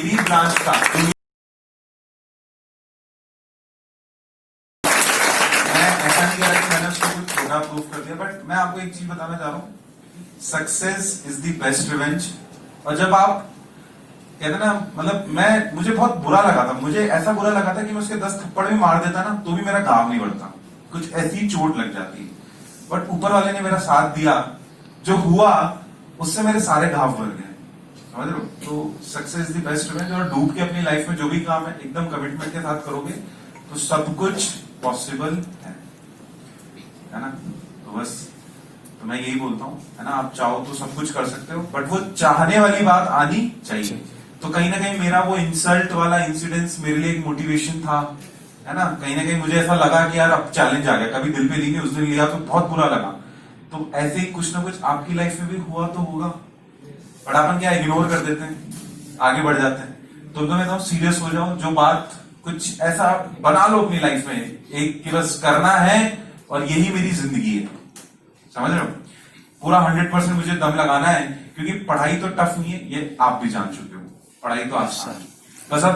भी ब्रांच था। मैं ऐसा नहीं कह रहा कि मैंने उसको कुछ छोटा प्रूव कर दिया, बट मैं आपको एक चीज बताना चाह रहा हूँ, success is the best revenge. और जब आप कहते ना, मतलब मुझे बहुत बुरा लगा था, मुझे ऐसा बुरा लगा था कि मैं उसके 10 थप्पड़ भी मार देता ना तो भी मेरा घाव नहीं बढ़ता, कुछ ऐसी चोट लग जाती। बट ऊपर वाले ने मेरा साथ दिया, जो हुआ उससे मेरे सारे घाव भर गए, समझ लो। तो सक्सेस द बेस्ट रिवेंज। और डूब के अपनी लाइफ में जो भी काम है एकदम कमिटमेंट के साथ करोगे तो सब कुछ पॉसिबल है ना। तो बस तो मैं यही बोलता हूँ, है ना, आप चाहो तो सब कुछ कर सकते हो, बट वो चाहने वाली बात आनी चाहिए। तो कहीं ना कहीं मेरा वो इंसल्ट वाला इंसिडेंस मेरे लिए एक मोटिवेशन था, है ना। कहीं ना कहीं मुझे ऐसा लगा कि यार अब चैलेंज आ गया, कभी दिल पे ली नहीं, उस दिन लिया तो बहुत बुरा लगा। तो ऐसे ही कुछ ना कुछ आपकी लाइफ में भी हुआ तो होगा, बट अपन क्या इग्नोर कर देते हैं, आगे बढ़ जाते हैं। तो मैं कहता सीरियस हो जाओ, जो बात कुछ ऐसा बना लो अपनी लाइफ में एक कि बस करना है और यही मेरी जिंदगी है, समझ रहे हो। पूरा 100% मुझे दम लगाना है, क्योंकि पढ़ाई तो टफ नहीं है, ये आप भी जान चुके हो, पढ़ाई तो आसान है, बस अब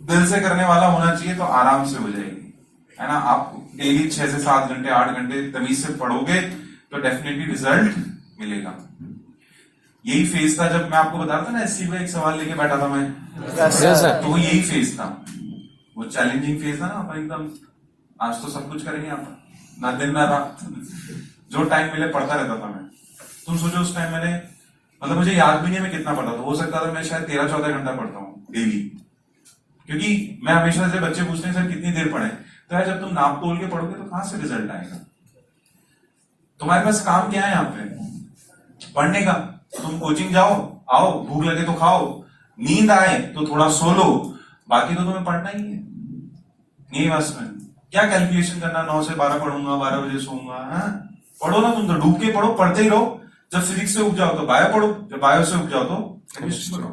दिल से करने वाला होना चाहिए तो आराम से हो जाएगी, है ना। आप डेली 6 से 7 घंटे 8 घंटे तमीज से पढ़ोगे तो डेफिनेटली रिजल्ट मिलेगा। यही फेज था जब मैं आपको बता रहा था ना, एससी में एक सवाल लेके बैठा था मैं, तो यही फेज था, वो चैलेंजिंग फेज था ना। अपन एकदम आज तो सब कुछ करेंगे आप, ना दिन ना रात, जो टाइम मिले पढ़ता रहता था मैं। तुम सोचो उस टाइम मैंने, मतलब मुझे याद भी नहीं है मैं कितना पढ़ता था, हो सकता था मैं शायद 13-14 घंटा पढ़ता हूँ डेली, क्योंकि मैं हमेशा से बच्चे पूछते हैं सर कितनी देर पढ़े, तो यार जब तुम नाप तोल के पढ़ोगे तो कहां से रिजल्ट आएगा। तुम्हारे पास काम क्या है यहाँ पे, पढ़ने का। तुम कोचिंग जाओ, आओ, भूख लगे तो खाओ, नींद आए तो थोड़ा सो लो, बाकी तो तुम्हें पढ़ना ही है। नहीं बस में क्या कैलकुलेशन करना, 9 से 12 पढ़ूंगा, 12 बजे सोऊंगा। पढ़ो ना, तुम तो डूब के पढ़ो, पढ़ते ही रहो। जब फिजिक्स से उग जाओ तो बायो पढ़ो, जब बायो से उग जाओ तो केमिस्ट्री पढ़ो,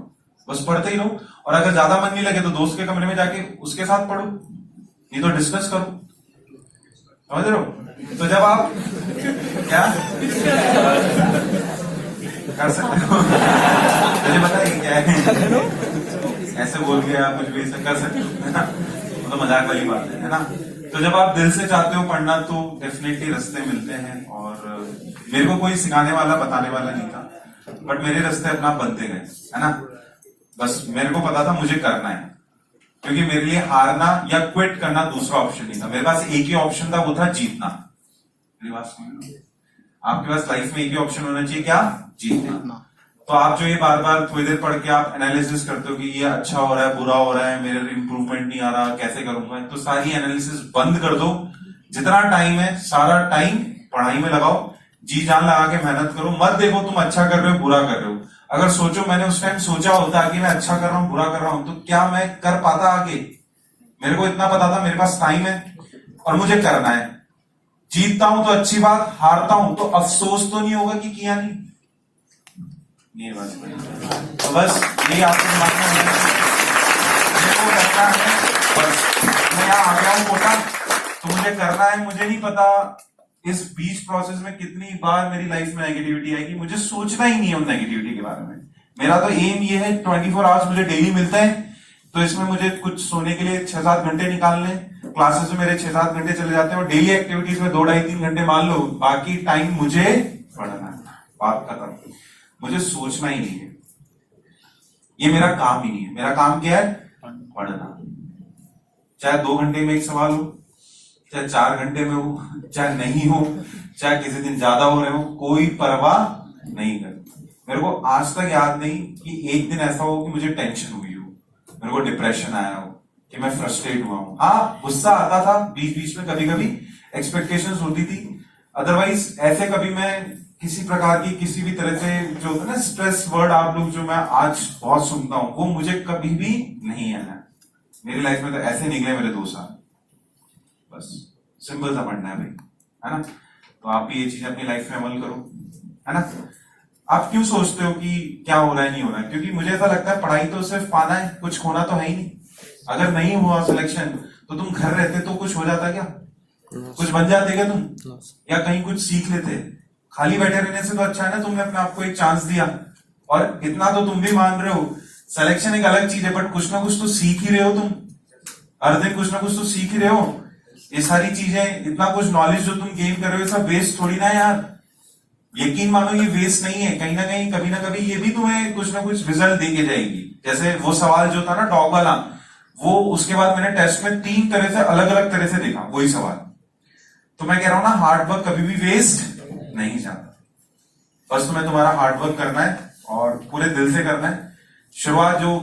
बस पढ़ते ही रहो। और अगर ज्यादा मन नहीं लगे तो दोस्त के कमरे में जाके उसके साथ पढ़ो, नहीं तो डिस्कस करो, समझ रहे हो। तो जब आप क्या कर सकते हो मुझे बताइए क्या है, ऐसे बोल के आप कुछ भी ऐसा कर सकते हो, है ना, तो मजाक वाली बात है ना। तो जब आप दिल से चाहते हो पढ़ना तो डेफिनेटली रास्ते मिलते हैं, और मेरे को कोई सिखाने वाला बताने वाला नहीं था, बट मेरे रास्ते अपना बनते गए, है ना। बस मेरे को पता था मुझे करना है, क्योंकि मेरे लिए हारना या क्विट करना दूसरा ऑप्शन नहीं था, मेरे पास एक ही ऑप्शन था, वो था जीतना। मेरी बात समझ लो, आपके पास लाइफ में एक ही ऑप्शन होना चाहिए, क्या, जीतना। तो आप जो ये बार बार थोड़ी देर पढ़ के आप एनालिसिस करते हो कि ये अच्छा हो रहा है, बुरा हो रहा है, मेरे इंप्रूवमेंट नहीं आ रहा, कैसे करूंगा, तो सारी एनालिसिस बंद कर दो। जितना टाइम है सारा टाइम पढ़ाई में लगाओ, जी जान लगा के मेहनत करो। मत देखो तुम अच्छा कर रहे हो बुरा कर रहे हो। अगर सोचो मैंने उस टाइम सोचा होता कि मैं अच्छा कर रहा हूं बुरा कर रहा हूं तो क्या मैं कर पाता आगे। मेरे को इतना पता था मेरे पास टाइम है और मुझे करना है। जीतता हूं तो अच्छी बात, हारता हूं तो अफसोस तो नहीं होगा कि किया नहीं। ये बस तो बस यही आपको दिमाग में होना है। बस मैं यहाँ आ गया हूँ कोटा, तो मुझे करना है। मुझे नहीं पता इस बीच प्रोसेस में कितनी बार मेरी लाइफ में नेगेटिविटी आएगी, मुझे सोचना ही नहीं है उन नेगेटिविटी के बारे में। मेरा तो एम ये है 24 आवर्स मुझे डेली मिलते हैं, तो इसमें मुझे कुछ सोने के लिए 6-7 घंटे निकालने, क्लासेस में मेरे 6-7 घंटे चले जाते हैं, और डेली एक्टिविटीज में 2-2.5-3 घंटे मान लो, बाकी टाइम मुझे पढ़ना है। बात खत्म। मुझे सोचना ही नहीं है, ये मेरा काम ही नहीं है। मेरा काम क्या है, पढ़ना। चाहे 2 घंटे में एक सवाल हो, चाहे 4 घंटे में हो, चाहे नहीं हो, चाहे किसी दिन ज्यादा हो रहे हो, कोई परवाह नहीं करती। मेरे को आज तक याद नहीं कि एक दिन ऐसा हो कि मुझे टेंशन हुई हो, मेरे को डिप्रेशन आया हो, कि मैं फ्रस्ट्रेट हुआ हूं। हाँ, गुस्सा आता था बीच बीच में, कभी कभी एक्सपेक्टेशंस होती थी, अदरवाइज ऐसे कभी मैं किसी प्रकार की किसी भी तरह से जो होता है ना स्ट्रेस वर्ड आप लोग जो मैं आज बहुत सुनता हूं, वो मुझे कभी भी नहीं आया मेरी लाइफ में। तो ऐसे निकले मेरे 2 साल, बस सिंपल सा पढ़ना है भाई, है ना। तो आप भी ये चीज अपनी लाइफ में अमल करो, है ना। आप क्यों सोचते हो कि क्या हो रहा है नहीं हो रहा है, क्योंकि मुझे ऐसा लगता है पढ़ाई तो सिर्फ पाना है, कुछ खोना तो है ही नहीं। अगर नहीं हुआ सिलेक्शन तो तुम घर रहते तो कुछ हो जाता क्या, कुछ बन जाते क्या तुम, या कहीं कुछ सीख लेते। खाली बैठे रहने से तो अच्छा है ना तुमने अपने आप को एक चांस दिया। और इतना तो तुम भी मान रहे हो सिलेक्शन एक अलग चीज है, बट कुछ ना कुछ तो सीख ही रहे हो तुम, हर दिन कुछ ना कुछ तो सीख ही रहे हो। ये सारी चीजें, इतना कुछ नॉलेज जो तुम गेन कर रहे हो, सब वेस्ट थोड़ी ना है यार। यकीन मानो ये वेस्ट नहीं है, कहीं ना कहीं कभी ना कभी ये भी तुम्हें कुछ ना कुछ रिजल्ट दे के जाएगी। जैसे वो सवाल जो था ना डॉग वाला, वो उसके बाद मैंने टेस्ट में 3 तरह से अलग अलग तरह से देखा वही सवाल। तो मैं कह रहा हूं ना, हार्डवर्क कभी भी वेस्ट नहीं जाता। बस तुम्हें तुम्हारा हार्डवर्क करना है और पूरे दिल से करना है। शुरुआत जो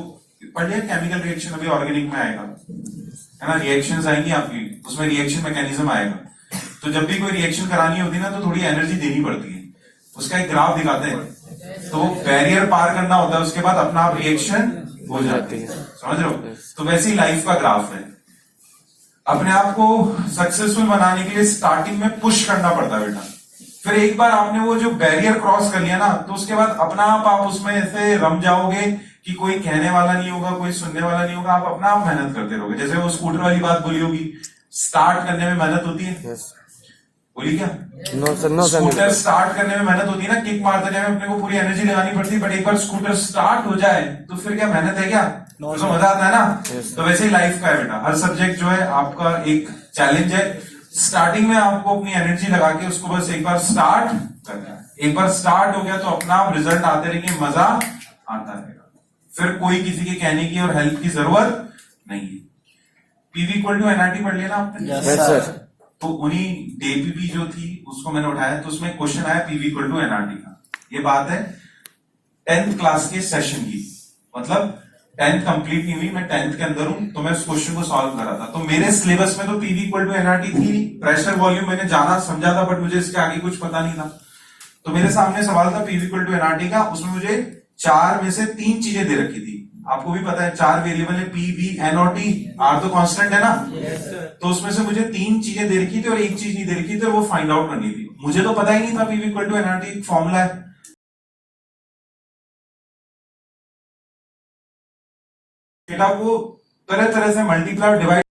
पढ़ लिया, केमिकल रिएक्शन अभी ऑर्गेनिक में आएगा, है ना, रिएक्शंस आएंगी आपकी, उसमें रिएक्शन मैकेनिज्म आएगा। तो जब भी कोई रिएक्शन करानी होती है ना, तो थोड़ी एनर्जी देनी पड़ती है। उसका एक ग्राफ दिखाते हैं, तो बैरियर पार करना होता है, उसके बाद अपना आप रिएक्शन हो जाती है, समझ रहे हो। तो वैसे ही लाइफ का ग्राफ है। अपने आप को सक्सेसफुल बनाने के लिए स्टार्टिंग में पुश करना पड़ता है बेटा। फिर एक बार आपने वो जो बैरियर क्रॉस कर लिया ना, तो उसके बाद अपना आप उसमें ऐसे रम जाओगे कि कोई कहने वाला नहीं होगा, कोई सुनने वाला नहीं होगा, आप अपना आप मेहनत करते रहोगे। जैसे वो स्कूटर वाली बात बोली होगी, स्टार्ट करने में मेहनत होती है, बोली क्या? No sir, no sir. Scooter start करने में मेहनत होती है ना, किक मारते जाए अपने को पूरी एनर्जी लगानी पड़ती है, बट एक बार स्कूटर स्टार्ट हो जाए तो फिर क्या मेहनत है क्या? तो मजा आता है ना। तो वैसे ही लाइफ का है बेटा, हर सब्जेक्ट जो है आपका एक चैलेंज है। स्टार्टिंग में आपको अपनी एनर्जी लगा के उसको बस एक बार स्टार्ट करना है। एक बार स्टार्ट हो गया तो अपना आप रिजल्ट आते रहेंगे, मजा आता रहेगा। फिर कोई किसी के कहने की और हेल्प की जरूरत नहीं है। पीवी इक्वल टू एनआरटी पढ़ लिया ना आपने? Yes sir. तो उन्हीं डीपीपी जो थी उसको मैंने उठाया, तो उसमें क्वेश्चन आया पीवी इक्वल टू एनआरटी का। ये बात है 10th क्लास के सेशन की, मतलब 10th कंप्लीट नहीं हुई, मैं 10th के अंदर हूं, तो मैं उस क्वेश्चन को सॉल्व करा था। तो मेरे सिलेबस में तो पीवी इक्वल टू एनआरटी थी, प्रेशर वॉल्यूम मैंने जाना समझा था, बट मुझे इसके आगे कुछ पता नहीं था। तो मेरे सामने सवाल था पीवी इक्वल टू एनआरटी का, उसमें मुझे 4 में से 3 चीजें दे रखी थी। आपको भी पता है 4 वेरिएबल है, पी, वी, एन और टी। आर तो कांस्टेंट है ना। तो उसमें से मुझे 3 चीजें दे रखी थी और एक चीज नहीं दे रखी थी, और वो फाइंड आउट करनी थी। मुझे तो पता ही नहीं था PV equal to NRT formula है। डेटा को तरह तरह से मल्टीप्लाई डिवाइड